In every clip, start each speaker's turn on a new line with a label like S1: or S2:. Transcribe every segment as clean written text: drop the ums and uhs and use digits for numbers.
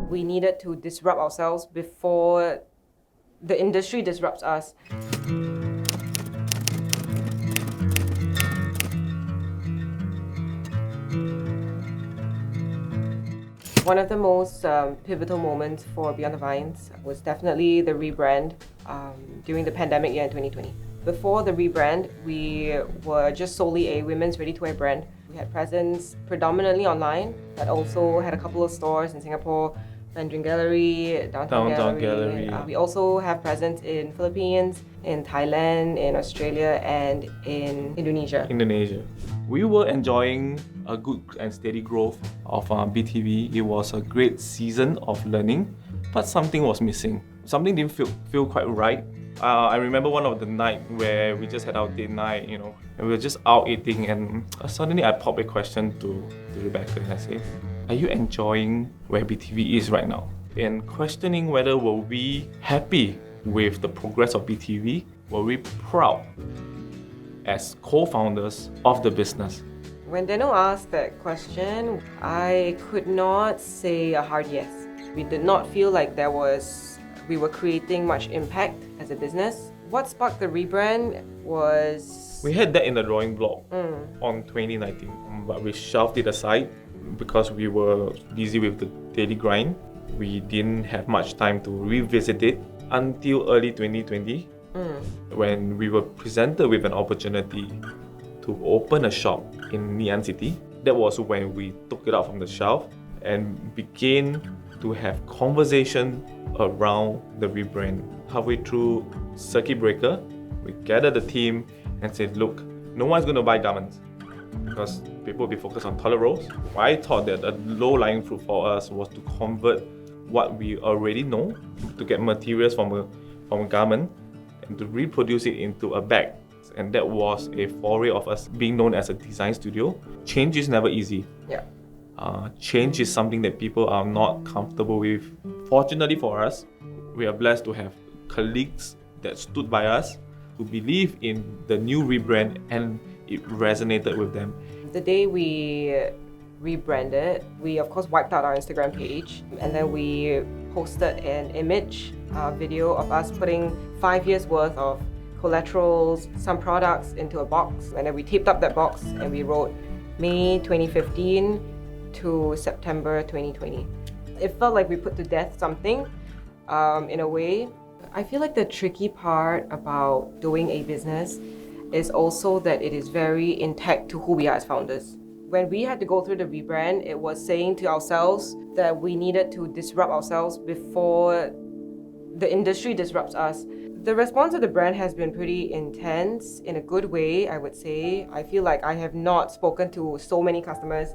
S1: We needed to disrupt ourselves before the industry disrupts us. One of the most pivotal moments for Beyond the Vines was definitely the rebrand during the pandemic year in 2020. Before the rebrand, we were just solely a women's ready-to-wear brand. We had presence predominantly online, but also had a couple of stores in Singapore, Mandarin Gallery, Downtown Gallery. We also have presence in Philippines, in Thailand, in Australia, and in Indonesia.
S2: We were enjoying a good and steady growth of BTV. It was a great season of learning, but something was missing. Something didn't feel quite right. I remember one of the night where we just had our date night, and we were just out eating, and suddenly I popped a question to Rebecca, and I said, "Are you enjoying where BTV is right now?" And questioning whether were we happy with the progress of BTV, were we proud as co-founders of the business?
S1: When Daniel asked that question, I could not say a hard yes. We did not feel like we were creating much impact as a business. What sparked the rebrand was...
S2: We had that in the drawing block on 2019, but we shoved it aside because we were busy with the daily grind. We didn't have much time to revisit it until early 2020, when we were presented with an opportunity to open a shop in Ngee Ann City. That was when we took it out from the shelf and began to have conversation around the rebrand. Halfway through circuit breaker, we gathered the team and said, look, no one's going to buy garments because people will be focused on toilet rolls. I thought that a low-lying fruit for us was to convert what we already know, to get materials from a garment and to reproduce it into a bag. And that was a foray of us being known as a design studio. Change is never easy.
S1: Yeah.
S2: Change is something that people are not comfortable with. Fortunately for us, we are blessed to have colleagues that stood by us, who believe in the new rebrand, and it resonated with them.
S1: The day we rebranded, we of course wiped out our Instagram page, and then we posted an image, video of us putting 5 years worth of collaterals, some products into a box, and then we taped up that box and we wrote May 2015 to September 2020. It felt like we put to death something in a way. I feel like the tricky part about doing a business is also that it is very intact to who we are as founders. When we had to go through the rebrand, it was saying to ourselves that we needed to disrupt ourselves before the industry disrupts us. The response of the brand has been pretty intense in a good way, I would say. I feel like I have not spoken to so many customers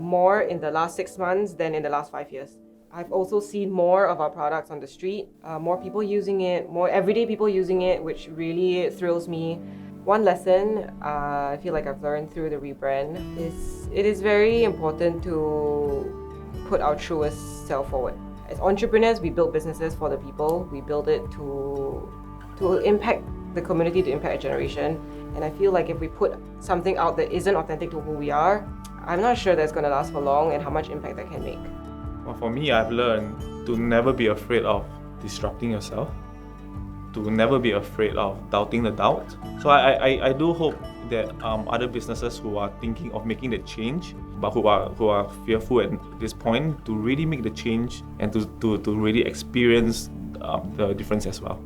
S1: more in the last 6 months than in the last 5 years. I've also seen more of our products on the street, more people using it, more everyday people using it, which really thrills me. One lesson I feel like I've learned through the rebrand is it is very important to put our truest self forward. As entrepreneurs, we build businesses for the people. We build it to impact the community, to impact a generation. And I feel like if we put something out that isn't authentic to who we are, I'm not sure that's going to last for long and how much impact that can make.
S2: Well, for me, I've learned to never be afraid of disrupting yourself, to never be afraid of doubting the doubt. So I do hope that other businesses who are thinking of making the change, but who are fearful at this point, to really make the change and to really experience the difference as well.